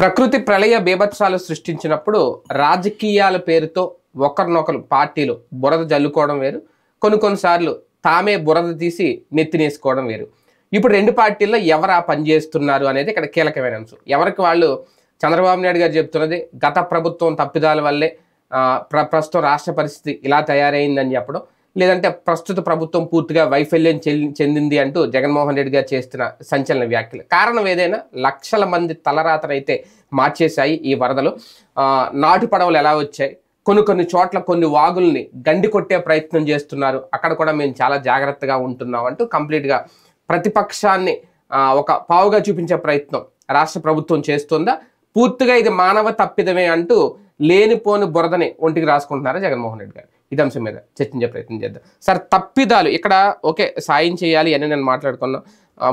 ప్రకృతి ప్రళయ బీభత్సాలు సృష్టించినప్పుడు రాజకీయాల పేరుతో ఒకరినొకరు పార్టీలు బురద జల్లుకోవడం వేరు, కొన్నిసార్లు తామే బురద తీసి నెత్తినేసుకోవడం వేరు. ఇప్పుడు రెండు పార్టీల్లో ఎవరు ఆ పని చేస్తున్నారు అనేది ఇక్కడ కీలకమైన అంశం. ఎవరికి వాళ్ళు చంద్రబాబు నాయుడు గారు చెప్తున్నది గత ప్రభుత్వం తప్పిదాల వల్లే ప్రస్తుతం రాష్ట్ర పరిస్థితి ఇలా తయారైందని చెప్పడం, లేదంటే ప్రస్తుత ప్రభుత్వం పూర్తిగా వైఫల్యం చెందింది అంటూ జగన్మోహన్ రెడ్డి గారు చేస్తున్న సంచలన వ్యాఖ్యలు. కారణం ఏదైనా లక్షల మంది తలరాతనైతే మార్చేశాయి ఈ వరదలు. నాటు పడవలు ఎలా వచ్చాయి, కొన్ని చోట్ల కొన్ని వాగుల్ని గండి కొట్టే ప్రయత్నం చేస్తున్నారు, అక్కడ కూడా మేము చాలా జాగ్రత్తగా ఉంటున్నాం అంటూ కంప్లీట్గా ప్రతిపక్షాన్ని ఒక పావుగా చూపించే ప్రయత్నం రాష్ట్ర ప్రభుత్వం చేస్తుందా, పూర్తిగా ఇది మానవ తప్పిదమే అంటూ లేనిపోని బురదని ఒంటికి రాసుకుంటున్నారా జగన్మోహన్ రెడ్డి గారు? ఇది అంశం మీద చర్చించే ప్రయత్నం చేద్దాం. సార్, తప్పిదాలు ఇక్కడ ఓకే, సాయం చేయాలి అని నేను మాట్లాడుకున్నాం,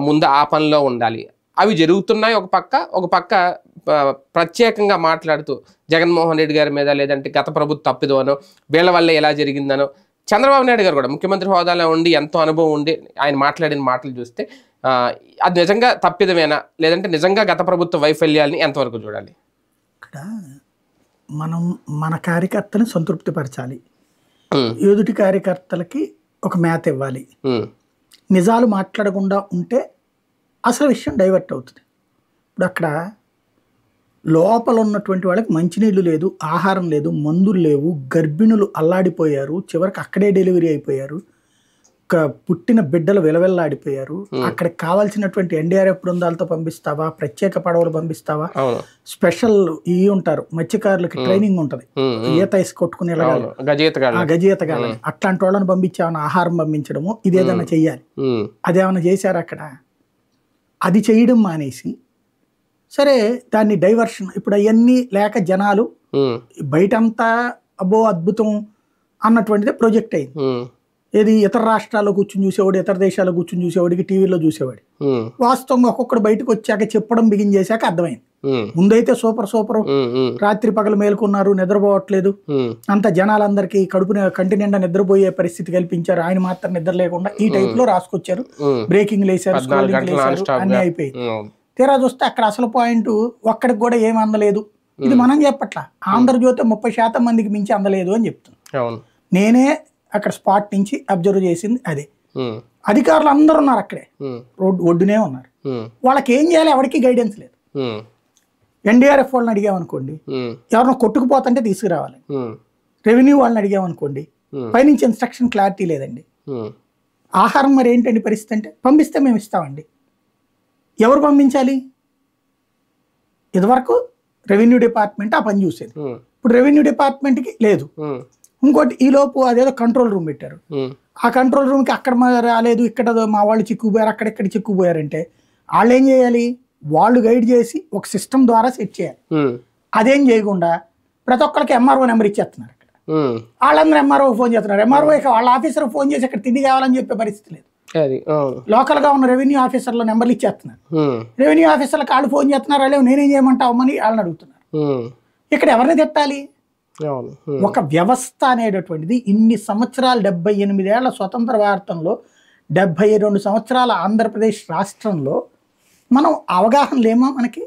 ముందు ఆ పనిలో ఉండాలి, అవి జరుగుతున్నాయి. ఒక పక్క ప్రత్యేకంగా మాట్లాడుతూ జగన్మోహన్ రెడ్డి గారి మీద, లేదంటే గత ప్రభుత్వ తప్పిదోనో వీళ్ళ వల్ల ఎలా జరిగిందనో, చంద్రబాబు నాయుడు గారు కూడా ముఖ్యమంత్రి హోదాలో ఉండి ఎంతో అనుభవం ఉండి ఆయన మాట్లాడిన మాటలు చూస్తే అది నిజంగా తప్పిదమేనా, లేదంటే నిజంగా గత ప్రభుత్వ వైఫల్యాలని ఎంతవరకు చూడాలి? ఇక్కడ మనం మన కార్యకర్తని సంతృప్తిపరచాలి, ఎదుటి కార్యకర్తలకి ఒక మ్యాథ్ ఇవ్వాలి. నిజాలు మాట్లాడకుండా ఉంటే అసలు విషయం డైవర్ట్ అవుతుంది. ఇప్పుడు అక్కడ లోపల ఉన్నటువంటి వాళ్ళకి మంచినీళ్ళు లేదు, ఆహారం లేదు, మందులు లేవు, గర్భిణులు అల్లాడిపోయారు, చివరికి అక్కడే డెలివరీ అయిపోయారు, పుట్టిన బిడ్డలు విలవెల్లాడిపోయారు. అక్కడికి కావాల్సినటువంటి ఎన్డీఆర్ఎఫ్ బృందాలతో పంపిస్తావా, ప్రత్యేక పడవలు పంపిస్తావా, స్పెషల్ ఇవి ఉంటారు మత్స్యకారులకి ట్రైనింగ్ ఉంటది, ఈత ఇసి కొట్టుకుని గజీతగాలని అట్లాంటి వాళ్ళని పంపించామని ఆహారం పంపించడము, ఇదేదన్నా చెయ్యాలి. అదేమన్నా చేశారు అక్కడ? అది చేయడం మానేసి సరే దాన్ని డైవర్షన్, ఇప్పుడు అవన్నీ లేక జనాలు బయటంతా అబ్బో అద్భుతం అన్నటువంటిది ప్రొజెక్ట్ అయింది. ఏది ఇతర రాష్ట్రాల్లో కూర్చుని చూసేవాడు, ఇతర దేశాల్లో కూర్చుని చూసేవాడికి టీవీలో చూసేవాడు. వాస్తవంగా ఒక్కొక్కడు బయటకు వచ్చాక చెప్పడం బిగిన్ చేశాక అర్థమైంది. ముందైతే సూపర్ రాత్రి పగలు మేలుకున్నారు, నిద్రపోవట్లేదు, అంత జనాలందరికీ కంటి నిండా నిద్రపోయే పరిస్థితి కల్పించారు, ఆయన మాత్రం నిద్ర లేకుండా ఈ టైప్ లో రాసుకొచ్చారు, బ్రేకింగ్ లేసారు, అన్ని అయిపోయి. తీరా చూస్తే అక్కడ అసలు పాయింట్ ఒక్కడికి కూడా ఏమి అందలేదు. ఇది మనం చెప్పట్లా, ఆంధ్రజ్యోతి 30% మందికి మించి అందలేదు అని చెప్తున్నాను. నేనే అక్కడ స్పాట్ నుంచి అబ్జర్వ్ చేసింది అదే. అధికారులు అందరూ ఉన్నారు అక్కడే, రోడ్డు ఒడ్డునే ఉన్నారు, వాళ్ళకి ఏం చేయాలి ఎవరికి గైడెన్స్ లేదు. ఎన్డీఆర్ఎఫ్ వాళ్ళని అడిగామనుకోండి, ఎవరినో కొట్టుకుపోతుంటే తీసుకురావాలి. రెవెన్యూ వాళ్ళని అడిగామనుకోండి, పైనుంచి ఇన్స్ట్రక్షన్ క్లారిటీ లేదండి. ఆహారం మరి ఏంటండి పరిస్థితి అంటే, పంపిస్తే మేము ఇస్తామండి. ఎవరు పంపించాలి? ఇదివరకు రెవెన్యూ డిపార్ట్మెంట్ ఆ పని చూసేది, ఇప్పుడు రెవెన్యూ డిపార్ట్మెంట్కి లేదు. ఇంకోటి ఈలోపు అదేదో కంట్రోల్ రూమ్ పెట్టారు, ఆ కంట్రోల్ రూమ్కి అక్కడ రాలేదు, ఇక్కడ మా వాళ్ళు చిక్కుపోయారు, అక్కడెక్కడ చిక్కుపోయారంటే వాళ్ళు ఏం చేయాలి? వాళ్ళు గైడ్ చేసి ఒక సిస్టమ్ ద్వారా సెట్ చేయాలి. అదేం చేయకుండా ప్రతి ఒక్కరికి ఎంఆర్ఓ నెంబర్ ఇచ్చేస్తున్నారు. అక్కడ వాళ్ళందరూ ఎంఆర్ఓ ఫోన్ చేస్తున్నారు, ఎంఆర్ఓ వాళ్ళ ఆఫీసర్ ఫోన్ చేసి అక్కడ తిండి కావాలని చెప్పే పరిస్థితి లేదు. లోకల్ గా ఉన్న రెవెన్యూ ఆఫీసర్ల నెంబర్లు ఇచ్చేస్తున్నారు, రెవెన్యూ ఆఫీసర్లకు వాళ్ళు ఫోన్ చేస్తున్నారు, వాళ్ళు నేనేం చేయమంటావని వాళ్ళని అడుగుతున్నారు. ఇక్కడ ఎవరిని తిట్టాలి? ఒక వ్యవస్థ అనేటటువంటిది ఇన్ని సంవత్సరాలు, 78 ఏళ్ల స్వతంత్ర భారతంలో, 72 సంవత్సరాల ఆంధ్రప్రదేశ్ రాష్ట్రంలో మనం అవగాహన లేమా? మనకి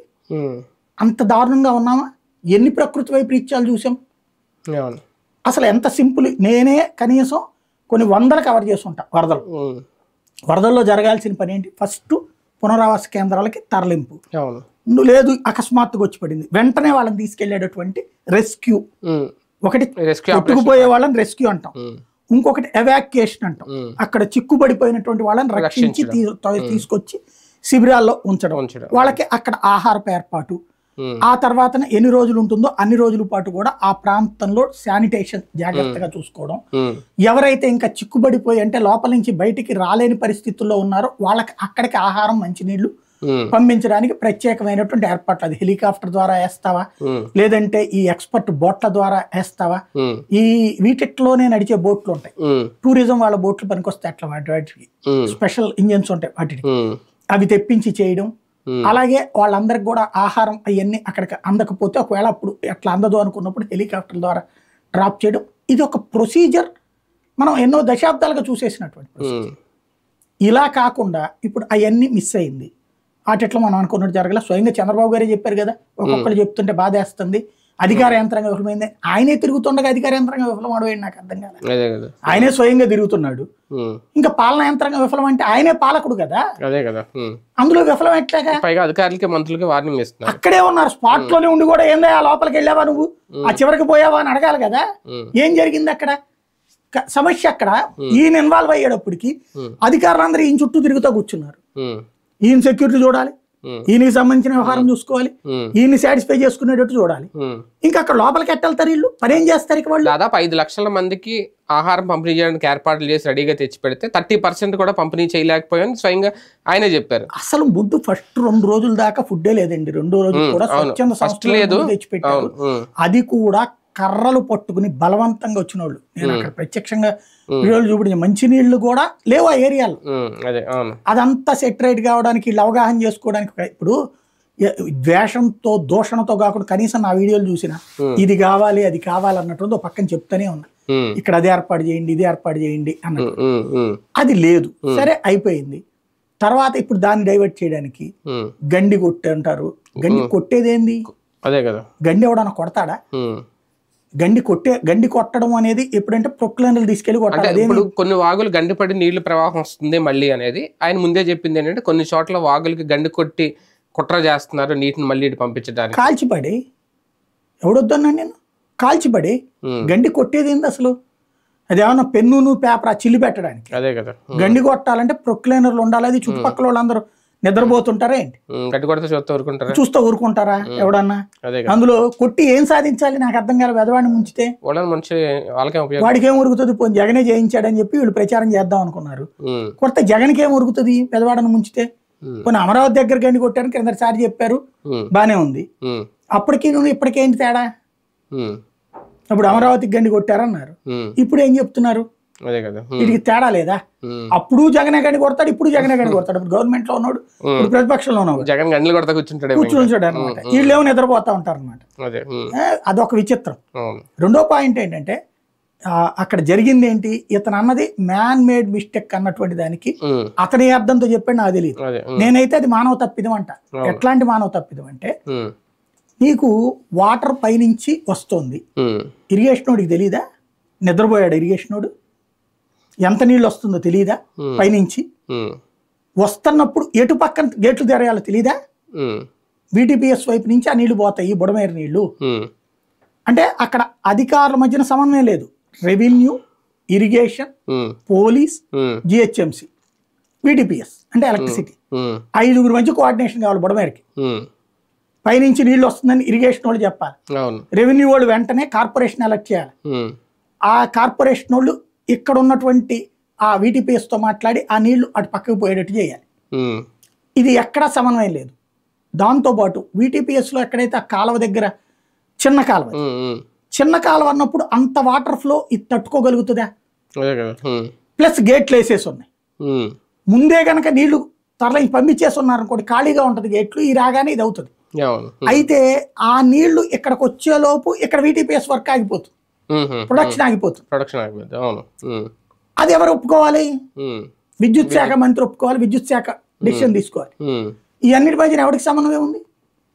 అంత దారుణంగా ఉన్నామా? ఎన్ని ప్రకృతి వైపరీత్యాలు చూసాం? అసలు ఎంత సింపుల్. నేనే కనీసం కొన్ని వందలు కవర్ చేసుకుంటా. వరదల్లో జరగాల్సిన పని ఏంటి? ఫస్ట్ పునరావాస కేంద్రాలకి తరలింపు లేదు, అకస్మాత్తుగా వచ్చి పడింది, వెంటనే వాళ్ళని తీసుకెళ్లేటటువంటి రెస్క్యూ. ఒకటి కొట్టుకుపోయే వాళ్ళని రెస్క్యూ అంటాం, ఇంకొకటి ఎవాక్యుయేషన్ అంటాం, అక్కడ చిక్కుబడిపోయినటువంటి వాళ్ళని రక్షించి తీసుకొచ్చి శిబిరాల్లో ఉంచడం, వాళ్ళకి అక్కడ ఆహారపు ఏర్పాటు, ఆ తర్వాత ఎన్ని రోజులు ఉంటుందో అన్ని రోజుల పాటు కూడా ఆ ప్రాంతంలో శానిటేషన్ జాగ్రత్తగా చూసుకోవడం. ఎవరైతే ఇంకా చిక్కుబడిపోయి అంటే లోపల నుంచి బయటికి రాలేని పరిస్థితుల్లో ఉన్నారో వాళ్ళకి అక్కడికి ఆహారం, మంచినీళ్లు పంపించడానికి ప్రత్యేకమైనటువంటి ఏర్పాట్లు. అది హెలికాప్టర్ ద్వారా వేస్తావా, లేదంటే ఈ ఎక్స్పర్ట్ బోట్ల ద్వారా వేస్తావా? ఈ వీటిలోనే నడిచే బోట్లు ఉంటాయి, టూరిజం వాళ్ళ బోట్లు పనికొస్తాయి, అట్లా వాటికి స్పెషల్ ఇంజన్స్ ఉంటాయి, వాటికి అవి తెప్పించి చేయడం. అలాగే వాళ్ళందరికి కూడా ఆహారం అవన్నీ అక్కడికి అందకపోతే ఒకవేళ అప్పుడు ఎట్లా అందదు అనుకున్నప్పుడు హెలికాప్టర్ ద్వారా డ్రాప్ చేయడం. ఇది ఒక ప్రొసీజర్, మనం ఎన్నో దశాబ్దాలుగా చూసేసినటువంటి ప్రొసీజర్. ఇలా కాకుండా ఇప్పుడు అవన్నీ మిస్ అయింది. ఆటెట్లో మనం అనుకున్నట్టు జరగల. స్వయంగా చంద్రబాబు గారే చెప్పారు కదా, ఒక్కొక్కరు చెప్తుంటే బాధేస్తుంది, అధికార యంత్రాంగం విఫలమైంది. ఆయనే తిరుగుతుండగా అధికార యంత్రాంగం విఫలం అవడం నాకు అర్థం కాదు. ఆయనే స్వయంగా తిరుగుతున్నాడు, ఇంకా పాలనా యంత్రాంగం విఫలం అంటే ఆయనే పాలకుడు కదా, అందులో విఫలం ఎట్లాగా? పైగా అధికారులకి మంత్రులకి వార్నింగ్ ఇస్తున్నారు. అక్కడే ఉన్నారు, స్పాట్ లోనే ఉండి కూడా ఏందా లోపలికి వెళ్ళావా నువ్వు, ఆ చివరికి పోయావా అని అడగాలి కదా. ఏం జరిగింది అక్కడ? సమస్య అక్కడ ఈయన ఇన్వాల్వ్ అయ్యేటప్పటికి అధికారులందరూ ఈయన చుట్టూ తిరుగుతూ కూర్చున్నారు. ఈయన సెక్యూరిటీ చూడాలి, ఈయనకి సంబంధించిన వ్యవహారం చూసుకోవాలి, ఈయన్ని సాటిస్ఫై చేసుకునేటట్టు చూడాలి. ఇంకా అక్కడ లోపలికి ఎట్టెళ్తారు వీళ్ళు, పని ఏం చేస్తారు? ఇక వాళ్ళు దాదాపు 5 లక్షల మందికి ఆహారం పంపిణీ చేయడానికి ఏర్పాట్లు చేసి రెడీగా తెచ్చి పెడితే 30% కూడా పంపిణీ చేయలేకపోయాని స్వయంగా ఆయనే చెప్పారు. అసలు ముందు ఫస్ట్ 2 రోజుల దాకా ఫుడ్డే లేదండి. 2వ రోజు కూడా స్వచ్ఛంద సంస్థలు తెచ్చిపెట్టారు. అది కూడా కర్రలు పట్టుకుని బలవంతంగా వచ్చిన వాళ్ళు. నేను అక్కడ ప్రత్యక్షంగా వీడియోలు చూపించిన మంచినీళ్లు కూడా లేవు ఆ ఏరియాలో. అదంతా సెటరేట్ కావడానికి, వీళ్ళు అవగాహన చేసుకోవడానికి. ఇప్పుడు ద్వేషంతో దూషణతో కాకుండా కనీసం నా వీడియోలు చూసినా ఇది కావాలి అది కావాలి అన్నట్టు పక్కన చెప్తానే ఉన్నా, ఇక్కడ అది ఏర్పాటు చేయండి ఇది ఏర్పాటు చేయండి అన్నట్టు. అది లేదు. సరే అయిపోయింది. తర్వాత ఇప్పుడు దాన్ని డైవర్ట్ చేయడానికి గండి కొట్టి అంటారు. గండి కొట్టేదేంది? అదే కదా, గండి ఎవడన్నా కొడతాడా? గండి కొట్టడం అనేది ఎప్పుడంటే ప్రొక్లైనర్లు తీసుకెళ్లి కొట్టాలి. ఇప్పుడు కొన్ని వాగులు గండిపడి నీళ్లు ప్రవాహం వస్తుంది మళ్ళీ అనేది ఆయన ముందే చెప్పింది ఏంటంటే కొన్ని చోట్ల వాగులకి గండి కొట్టి కుట్ర చేస్తున్నారు నీటిని మళ్ళీ ఇటు పంపించడానికి. కాల్చిపడి ఎవడొద్దన్నాను నేను, కాల్చిపడి గండి కొట్టేది ఏంది అసలు? అదేమన్నా పెన్నును పేపర్ ఆ చిల్లి పెట్టడానికి. అదే కదా, గండి కొట్టాలంటే ప్రొక్లైనర్లు ఉండాలి. అది చుట్టుపక్కల వాళ్ళందరూ నిద్రపోతుంటారా ఏంటి? చూస్తూ ఊరుకుంటారా ఎవడన్నా? అందులో కొట్టి ఏం సాధించాలి నాకు అర్థం కాదు. వెదవాడిని ముంచితే వాడికి ఏం ఉరుగుతుంది? పోనీ జగనే చేయించాడని చెప్పి వీళ్ళు ప్రచారం చేద్దాం అనుకున్నారు. కొడితే జగన్కి ఏం ఉరుగుతుంది వెదవాడని ముంచితే? పోనీ అమరావతి దగ్గర గండి కొట్టారని కిందసారి చెప్పారు, బానే ఉంది. అప్పటికి నువ్వు ఇప్పటికేంటి తేడా? అప్పుడు అమరావతికి గండి కొట్టారన్నారు, ఇప్పుడు ఏం చెప్తున్నారు? వీటికి తేడా లేదా? అప్పుడు జగనే గండి కొడతాడు, ఇప్పుడు జగనే గండి కొడతాడు. ఇప్పుడు గవర్నమెంట్ లో ఉన్నాడు, ఇప్పుడు ప్రతిపక్షంలో ఉన్నాడు, జగన్ గంటలు కొడతా కూర్చుంటాడు అనమాట. వీళ్ళేమో నిద్రపోతా ఉంటారు అనమాట. అదొక విచిత్రం. రెండో పాయింట్ ఏంటంటే అక్కడ జరిగింది ఏంటి? ఇతను అన్నది మ్యాన్ మేడ్ మిస్టేక్ అన్నటువంటి దానికి అతని అర్థంతో చెప్పాడు నాకు తెలియదు. నేనైతే అది మానవ తప్పిదం అంట. ఎట్లాంటి మానవ తప్పిదం అంటే, నీకు వాటర్ పైనుంచి వస్తుంది, ఇరిగేషన్ వాడికి తెలీదా? నిద్రపోయాడు ఇరిగేషన్ వాడు, ఎంత నీళ్ళు వస్తుందో తెలియదా? పైనుంచి వస్తున్నప్పుడు ఎటు పక్కన గేట్లు తెరయాలో తెలీదా? VTPS వైపు నుంచి ఆ నీళ్లు పోతాయి, బుడమేరు నీళ్లు. అంటే అక్కడ అధికారుల మధ్యన సమన్వయం లేదు. Revenue, irrigation, police, GHMC, VTPS అంటే ఎలక్ట్రిసిటీ, 5 మధ్య కోఆర్డినేషన్ కావాలి. బుడమేరుకి పైనుంచి నీళ్లు వస్తుందని ఇరిగేషన్ వాళ్ళు చెప్పాలి, రెవెన్యూ వాళ్ళు వెంటనే కార్పొరేషన్ ఎలక్ట్ చేయాలి. ఆ కార్పొరేషన్ వాళ్ళు ఇక్కడ ఉన్నటువంటి ఆ VTPS తో మాట్లాడి ఆ నీళ్లు అటు పక్కకు పోయేటట్టు చేయాలి. ఇది ఎక్కడా సమన్వయం లేదు. దాంతోపాటు VTPS లో ఎక్కడైతే ఆ కాలువ దగ్గర చిన్న కాలువ అన్నప్పుడు అంత వాటర్ ఫ్లో ఇది తట్టుకోగలుగుతుందా? ప్లస్ గేట్లు వేసేసి ఉన్నాయి. ముందే గనక నీళ్లు తరలించి పంపించేసి ఉన్నారు అనుకోండి, ఖాళీగా ఉంటుంది గేట్లు, ఈ రాగానే ఇది అవుతుంది. అయితే ఆ నీళ్లు ఇక్కడికి వచ్చేలోపు ఇక్కడ VTPS వర్క్ ఆగిపోతుంది, ప్రొడక్షన్ ఆగిపోతుంది. అది ఎవరు ఒప్పుకోవాలి? విద్యుత్ శాఖ మంత్రి ఒప్పుకోవాలి, విద్యుత్ శాఖ డిసిషన్ తీసుకోవాలి. ఈ అన్నిటి మధ్యన ఎవరికి సమన్వయం ఉంది?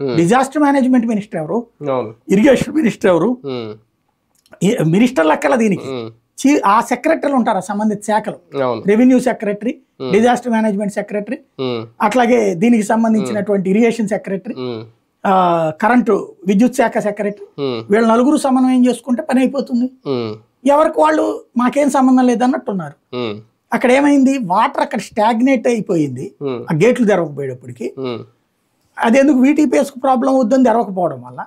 డిజాస్టర్ మేనేజ్మెంట్ మినిస్టర్ ఎవరు? ఇరిగేషన్ మినిస్టర్ ఎవరు? మినిస్టర్ లెక్కల దీనికి ఆ సెక్రటరీలు ఉంటారు సంబంధిత శాఖలు. Revenue secretary, disaster management secretary, అట్లాగే దీనికి సంబంధించినటువంటి ఇరిగేషన్ సెక్రటరీ, కరెంటు విద్యుత్ శాఖ సెక్రటరీ, వీళ్ళ నలుగురు సమన్వయం చేసుకుంటే పని అయిపోతుంది. ఎవరికి వాళ్ళు మాకేం సంబంధం లేదన్నట్టున్నారు. అక్కడ ఏమైంది? వాటర్ అక్కడ స్టాగ్నేట్ అయిపోయింది ఆ గేట్లు తెరవకపోయేటప్పటికి. అదెందుకు? VTPS కు ప్రాబ్లం వద్దని తెరవకపోవడం వల్ల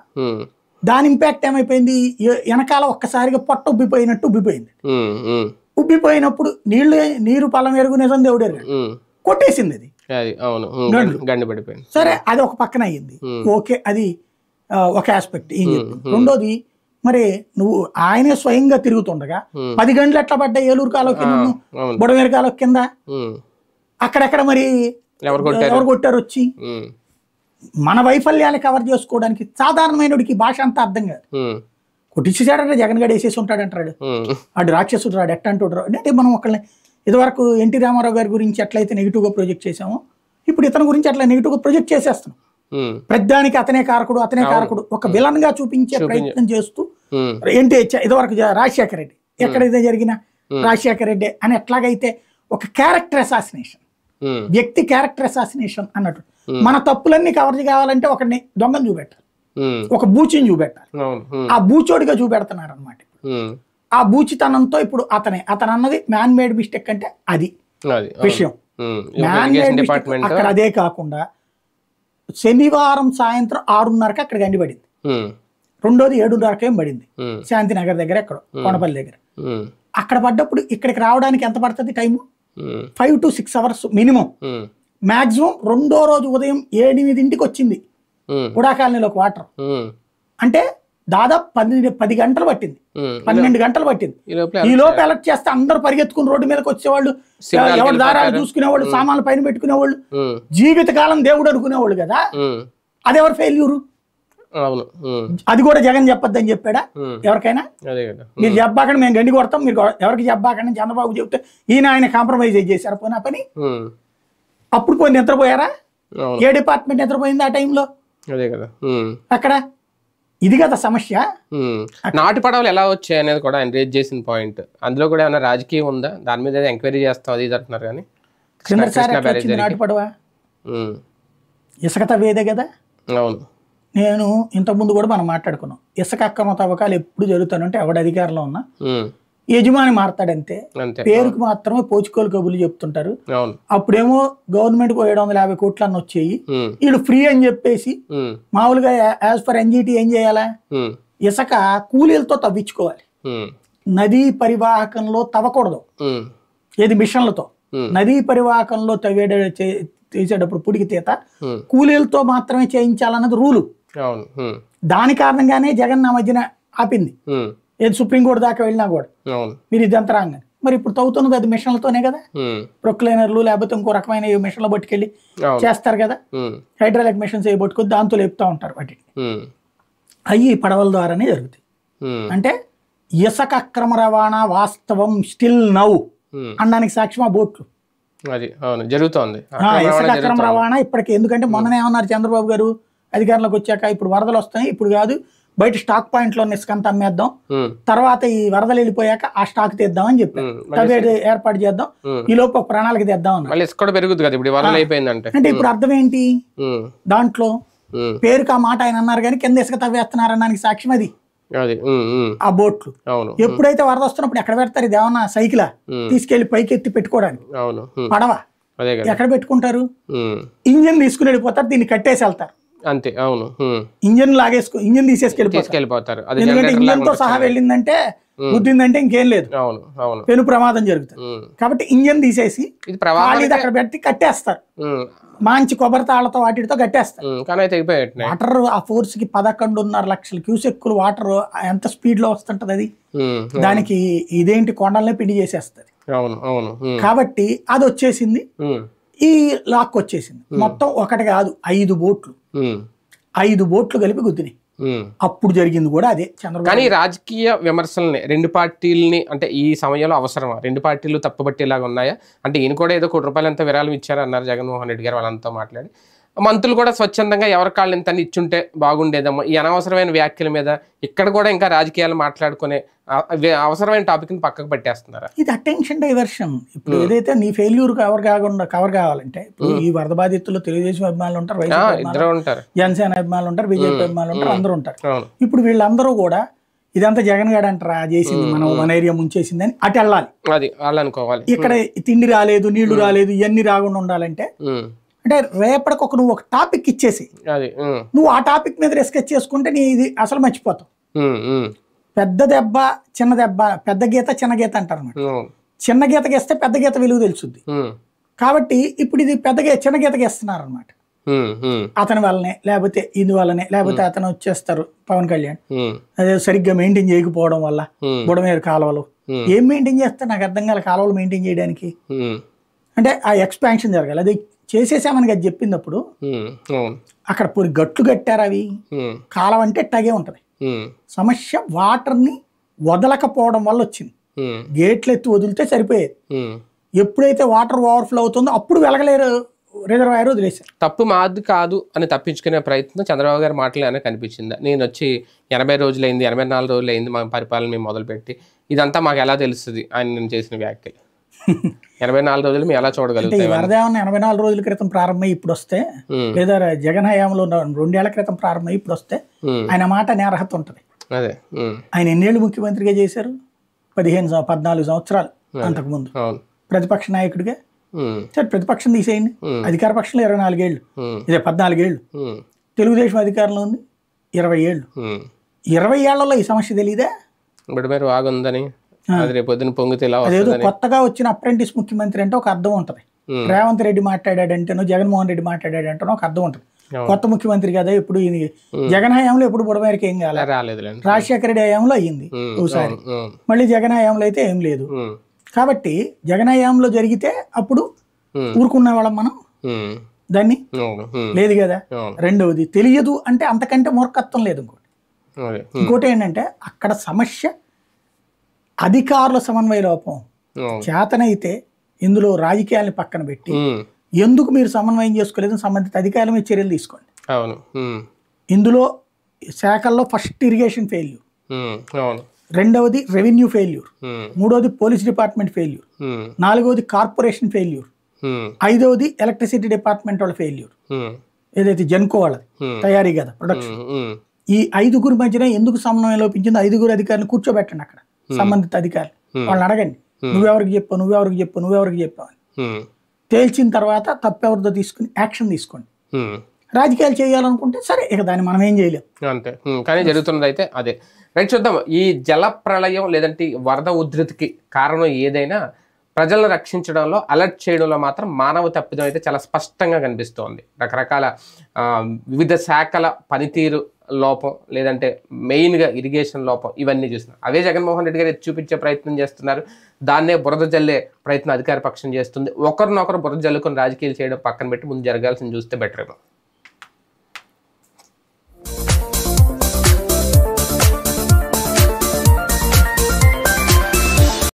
దాని ఇంపాక్ట్ ఏమైపోయింది? వెనకాల ఒక్కసారిగా పొట్ట ఉబ్బిపోయినట్టు ఉబ్బిపోయింది. ఉబ్బిపోయినప్పుడు నీరు పలం ఎరుగు నిజం దేవుడు ఎరుగు కొట్టేసింది అది. సరే, అది ఒక పక్కన అయ్యింది. ఓకే, అది ఒక ఆస్పెక్ట్. ఏం చెప్పింది? రెండోది, మరి నువ్వు ఆయనే స్వయంగా తిరుగుతుండగా 10 గంటలు ఎట్లా పడ్డాయి ఏలూరు కాలువ కింద, బుడమేరు కాలువ కింద? అక్కడెక్కడ మరి ఎవరు కొట్టారు వచ్చి? మన వైఫల్యాన్ని కవర్ చేసుకోవడానికి సాధారణమైనడికి భాష అంతా అర్థం కాదు. కొట్టించేసాడంటే జగన్ గడ వేసేసి ఉంటాడంటాడు, అటు రాక్షసుడు రాడు, ఎట్టంటాడు. అంటే మనం ఒకళ్ళని ఇదివరకు ఎన్టీ రామారావు గారి గురించి ఎట్లయితే నెగిటివ్గా ప్రొజెక్ట్ చేసామో ఇప్పుడు ఇప్పుడు ఇతని గురించి అట్లా నెగిటివ్ ప్రొజెక్ట్ చేసేస్తున్నాం. ప్రతిదానికి అతనే కారకుడు ఒక విలన్ గా చూపించే ప్రయత్నం చేస్తూ ఏంటి ఇదివరకు రాజశేఖర రెడ్డి ఎక్కడ ఇదే జరిగినా రాజశేఖర రెడ్డి అని ఎట్లాగైతే ఒక క్యారెక్టర్ అసాసినేషన్, వ్యక్తి క్యారెక్టర్ అసాసినేషన్ అన్నట్టు. మన తప్పులన్నీ కవర్ కావాలంటే ఒకరిని దొంగను చూపెట్టాలి, ఒక బూచిని చూపెట్టాలి. ఆ బూచోడిగా చూపెడుతున్నారు అనమాట. ఆ బూచితనంతో ఇప్పుడు అతను అన్నది మ్యాన్ మేడ్ మిస్టేక్ అంటే అది విషయం. మ్యాన్ మేడ్ మిస్టేక్ అక్కడ అదే కాకుండా శనివారం సాయంత్రం 6:30కి అక్కడ గండిపడింది. రెండోది 7:30కి ఏం పడింది శాంతినగర్ దగ్గర, ఎక్కడ కోనపల్లి దగ్గర. అక్కడ పడ్డప్పుడు ఇక్కడికి రావడానికి ఎంత పడుతుంది time? 5 to 6 hours minimum. Maximum రెండో రోజు ఉదయం 7-8కి వచ్చింది ఉడా కాలనీలోకి వాటర్. అంటే దాదాపు 10 గంటలు పట్టింది, 12 గంటలు పట్టింది. ఈ లోపు ఎలక్ట్ చేస్తే అందరూ పరిగెత్తుకుని రోడ్డు మీదకి వచ్చేవాళ్ళు, ఎవరి దారాలు చూసుకునేవాళ్ళు, సామాన్లు పైన పెట్టుకునేవాళ్ళు, జీవితకాలం దేవుడు అనుకునేవాళ్ళు కదా. అది ఎవరు ఫెయిల్యూరు? అది కూడా జగన్ చెప్పొద్దని చెప్పాడా ఎవరికైనా? మీరు చెప్పాకండి మేము గండి కొడతాం, మీరు ఎవరికి చెప్పాకండి చంద్రబాబు చెప్తే ఆయన కాంప్రమైజ్ చేశారు పోనా పని. అప్పుడు పోయి నిద్రపోయారా? ఏ డిపార్ట్మెంట్ నిద్రపోయింది ఆ టైంలో? అక్కడ ఇది కదా సమస్య. నాటు పడవలు ఎలా వచ్చాయి అనేది కూడా ఆయన రేజ్ చేసిన పాయింట్. అందులో కూడా ఏమైనా రాజకీయం ఉందా? దాని మీద ఎంక్వైరీ చేస్తాం అది అంటున్నారు. కానీ నాటు పడవ ఇసుక తవ్వేదే కదా. అవును, నేను ఇంతకుముందు కూడా మనం మాట్లాడుకున్నాం, ఇసుక అక్రమ తవ్వకాలు ఎప్పుడు జరుగుతానంటే ఎవడ అధికారంలో ఉన్నా యజమాని మారతాడంతే, పేరుకు మాత్రమే పోచుకోలు కబుర్లు చెప్తుంటారు. అప్పుడేమో గవర్నమెంట్ 750 కోట్లు అన్న వచ్చేయి, వీళ్ళు ఫ్రీ అని చెప్పేసి మామూలుగా యాజ్ పర్ ఎన్జిటి ఏం చేయాలా? ఇసుక కూలీలతో తవ్వించుకోవాలి, నదీ పరివాహకంలో తవ్వకూడదు. ఏది మిషన్లతో, నదీ పరివాహకంలో చేసేటప్పుడు పుడికి తీత కూలీలతో మాత్రమే చేయించాలన్నది రూలు. దాని కారణంగానే జగన్ నా మధ్యన ఆపింది, ఏది సుప్రీంకోర్టు దాకా వెళ్ళినా కూడా మీరు ఇది యంత్రాంగం. మరి ఇప్పుడు తవ్వుతున్నది అది మిషన్లతోనే కదా, ప్రొక్లైనర్లు లేకపోతే ఇంకో రకమైన మిషన్లు పట్టుకెళ్ళి చేస్తారు కదా, హైడ్రాలిక్ మిషన్స్ ఏ పట్టుకొని దాంతో లేపుతా ఉంటారు వాటిని. అవి పడవల ద్వారానే జరుగుతాయి. అంటే ఇసుక అక్రమ రవాణా వాస్తవం స్టిల్ నౌ అనడానికి సాక్ష్యం ఆ బోట్లు. జరుగుతోంది ఇసుక అక్రమ రవాణా ఇప్పటికి. ఎందుకంటే మొన్ననే ఏమన్నారు చంద్రబాబు గారు అధికారంలోకి వచ్చాక, ఇప్పుడు వరదలు వస్తాయి, ఇప్పుడు కాదు బయట స్టాక్ పాయింట్ లో ఇసుకంతా అమ్మేద్దాం, తర్వాత ఈ వరదలు వెళ్ళిపోయాక ఆ స్టాక్ తెద్దాం అని చెప్పారు, ఏర్పాటు చేద్దాం, ఈ లోపు ఒక ప్రణాళిక తెద్దాం అన్నారు. అంటే ఇప్పుడు అర్థం ఏంటి? దాంట్లో పేరుకి ఆ మాట ఆయన అన్నారు కానీ కింద ఇసుక తవ్వేస్తున్నారు అన్నానికి సాక్ష్యం అది ఆ బోట్లు. ఎప్పుడైతే వరద వస్తున్నప్పుడు ఎక్కడ పెడతారు? ఇది ఏమన్నా సైకిలా తీసుకెళ్లి పైకి ఎత్తి పెట్టుకోవడానికి? పడవ ఎక్కడ పెట్టుకుంటారు? ఇంజన్ తీసుకుని వెళ్ళిపోతారు, దీన్ని కట్టేసి వెళ్తారు అంతే. అవును, ఇంజన్ ఇంజన్ తీసుకెళ్ళిపోతారు. ఎందుకంటే ఇంజన్ తో సహా వెళ్ళిందంటే గుద్దిందంటే ఇంకేం లేదు, పెను ప్రమాదం జరుగుతుంది. కాబట్టి ఇంజన్ తీసేసి అక్కడ పెట్టి కట్టేస్తారు, మంచి కొబ్బరి తాళ్లతో వాటితో కట్టేస్తారు. వాటర్ ఆ ఫోర్స్ కి 11.5 లక్షల క్యూసెక్కులు వాటర్ ఎంత స్పీడ్ లో వస్తుంటది అది. దానికి ఇదేంటి కొండలనే పిండి చేసేస్తుంది. కాబట్టి అది వచ్చేసింది, ఈ లాక్ వచ్చేసింది. మొత్తం ఒకటి కాదు 5 బోట్లు, 5 బోట్లు కలిపి గుద్దినాయి. అప్పుడు జరిగింది కూడా అదే. చంద్రబాబు కానీ రాజకీయ విమర్శల్ని రెండు పార్టీలని అంటే ఈ సమయంలో అవసరమా? రెండు పార్టీలు తప్పుపట్టేలాగా ఉన్నాయా? అంటే ఈయన కూడా ఏదో ₹1 ఎంత విరాళం ఇచ్చారన్నారు జగన్మోహన్ రెడ్డి గారు వాళ్ళంతా మాట్లాడి. మంత్రులు కూడా స్వచ్ఛందంగా ఎవరి కాళ్ళు ఇంత ఇచ్చుంటే బాగుండేదమ్మా. ఈ అనవసరమైన వ్యాఖ్యల మీద ఇక్కడ కూడా ఇంకా రాజకీయాలు మాట్లాడుకునే అవసరమైన టాపిక్ ని పక్కకు పెట్టేస్తున్నారు. ఇది అటెన్షన్ డైవర్షన్. ఇప్పుడు ఏదైతే నీ ఫెయిల్యూర్ కవర్ కావాలంటే, ఇప్పుడు ఈ వరద బాధితుల్లో తెలుగుదేశం అభిమానులు ఉంటారు, ఇద్దరు ఉంటారు, జనసేన అభిమానులు ఉంటారు, బీజేపీ అభిమానులు ఉంటారు, అందరూ ఉంటారు. ఇప్పుడు వీళ్ళందరూ కూడా ఇదంతా జగన్ గారు అంటారా చేసింది, మనం మన ఏరియా ముంచేసింది అని అటు వెళ్ళాలి. అది వాళ్ళు అనుకోవాలి. ఇక్కడ తిండి రాలేదు, నీళ్లు రాలేదు, ఇవన్నీ రాకుండా ఉండాలంటే అంటే రేపటికి నువ్వు ఒక టాపిక్ ఇచ్చేసి నువ్వు ఆ టాపిక్ మీద రిస్కెచ్ చేసుకుంటే నీ ఇది అసలు మర్చిపోతావు. పెద్ద దెబ్బ చిన్న దెబ్బ, పెద్ద గీత చిన్న గీత అంటారు అన్నమాట. చిన్న గీతకి వేస్తే పెద్ద గీత విలువ తెలుస్తుంది. కాబట్టి ఇప్పుడు ఇది చిన్న గీతకి వేస్తున్నారు అనమాట. అతని వల్లనే లేకపోతే ఇది వల్లనే లేకపోతే అతను వచ్చేస్తారు పవన్ కళ్యాణ్ అదే సరిగ్గా మెయింటైన్ చేయకపోవడం వల్ల బుడమేరు కాలువలు ఏం మెయింటైన్ చేస్తారు నాకు అర్థం కాల. కాలువలు మెయింటైన్ చేయడానికి అంటే ఆ ఎక్స్పాన్షన్ జరగాలి. అది చేసేసామని అది చెప్పినప్పుడు అక్కడ పోయి గట్లు కట్టారు. అవి కాలం అంటే ఎట్టాగే ఉంటది. సమస్య వాటర్ ని వదలకపోవడం వల్ల వచ్చింది. గేట్లు ఎత్తి వదిలితే సరిపోయేది. ఎప్పుడైతే వాటర్ ఓవర్ఫ్లో అవుతుందో అప్పుడు వెలగలేరు రిజర్వాయర్ వదిలేశారు. తప్పు మాది కాదు అని తప్పించుకునే ప్రయత్నం చంద్రబాబు గారి మాటలు కనిపించిందా? నేను వచ్చి 80 రోజులైంది, 84 రోజులైంది మా పరిపాలన మేము మొదలుపెట్టి, ఇదంతా మాకు ఎలా తెలుస్తుంది ఆయన నేను చేసిన వ్యాఖ్యలు? 84 రోజులు మేము ఎలా చూడగలుగుతాం? వరద ఏమన్నా 84 రోజుల క్రితం ప్రారంభమై ఇప్పుడు వస్తే, లేదా జగన్ హయాంలో 2 ఏళ్ల క్రితం ప్రారంభమై ఇప్పుడు వస్తే ఆయన మాట అర్హత ఉంటుంది. అదే ఆయన ఎన్నేళ్ళు ముఖ్యమంత్రిగా చేశారు? 14 సంవత్సరాలు. అంతకుముందు ప్రతిపక్ష నాయకుడిగా సరే, ప్రతిపక్షం తీసేయండి, అధికార పక్షంలో 24 ఏళ్ళు, ఇదే 14 ఏళ్ళు. తెలుగుదేశం అధికారంలో ఉంది 20 ఏళ్ళు. 20 ఏళ్లలో ఈ సమస్య తెలియదా? ఇప్పుడు వాగుందని రేపు పొద్దున పొంగితే అదేదో కొత్తగా వచ్చిన అప్రెంటిస్ ముఖ్యమంత్రి అంటే ఒక అర్థం ఉంటది. రేవంత్ రెడ్డి మాట్లాడాడంటేనో జగన్మోహన్ రెడ్డి మాట్లాడాడంటేనో ఒక అర్థం ఉంటుంది. కొత్త ముఖ్యమంత్రి కదా, ఇప్పుడు జగన్ హయాంలో ఎప్పుడు బుడమేరకు ఏం కాలేదు, రాజశేఖర రెడ్డి హయాంలో అయ్యింది ఒకసారి, మళ్ళీ జగన్ హయాంలో అయితే ఏం లేదు. కాబట్టి జగన్ హయాంలో జరిగితే అప్పుడు ఊరుకునే వాళ్ళం మనం, దాన్ని లేదు కదా. రెండవది తెలియదు అంటే అంతకంటే మూర్ఖత్వం లేదు. ఇంకోటి ఏంటంటే అక్కడ సమస్య అధికారుల సమన్వయ లోపం. చేతనైతే ఇందులో రాజకీయాలను పక్కన పెట్టి ఎందుకు మీరు సమన్వయం చేసుకోలేదు, సంబంధిత అధికారుల మీద చర్యలు తీసుకోండి. ఇందులో శాఖల్లో ఫస్ట్ ఇరిగేషన్ ఫెయిల్యూర్, రెండవది రెవెన్యూ ఫెయిల్యూర్, మూడవది పోలీస్ డిపార్ట్మెంట్ ఫెయిల్యూర్, నాలుగవది కార్పొరేషన్ ఫెయిల్యూర్, ఐదవది ఎలక్ట్రిసిటీ డిపార్ట్మెంట్ వాళ్ళ ఫెయిల్యూర్, ఏదైతే జెన్కో వాళ్ళది తయారీ కదా ప్రొడక్షన్. ఈ 5గురి మధ్యన ఎందుకు సమన్వయం లోపించిందో 5గురు అధికారులు కూర్చోబెట్టండి అక్కడ, సంబంధిత అధికారులు. వాళ్ళని అడగండి, నువ్వెవరికి చెప్పావు, నువ్వెవరికి చెప్పావు, నువ్వెవరికి చెప్పావు అని. తేల్చిన తర్వాత తప్పెవరితో తీసుకుని యాక్షన్ తీసుకోండి. రాజకీయాలు చేయాలనుకుంటే సరే, ఇక దాన్ని మనం ఏం చేయలేం, అంతే. కానీ జరుగుతున్నది అయితే అదే. రైట్, చూద్దాం. ఈ జల ప్రళయం లేదంటే వరద ఉధృతికి కారణం ఏదైనా ప్రజలను రక్షించడంలో, అలర్ట్ చేయడంలో మాత్రం మానవ తప్పిదం అయితే చాలా స్పష్టంగా కనిపిస్తోంది. రకరకాల వివిధ శాఖల పనితీరు లోపం, లేదంటే మెయిన్గా ఇరిగేషన్ లోపం, ఇవన్నీ చూస్తున్నాం. అవే జగన్మోహన్ రెడ్డి గారు చూపించే ప్రయత్నం చేస్తున్నారు. దాన్నే బురద జల్లే ప్రయత్నం అధికార పక్షం చేస్తుంది. ఒకరినొకరు బురద జల్లుకొని రాజకీయాలు చేయడం పక్కన పెట్టి ముందు జరగాల్సింది చూస్తే బెటర్ ఏమో.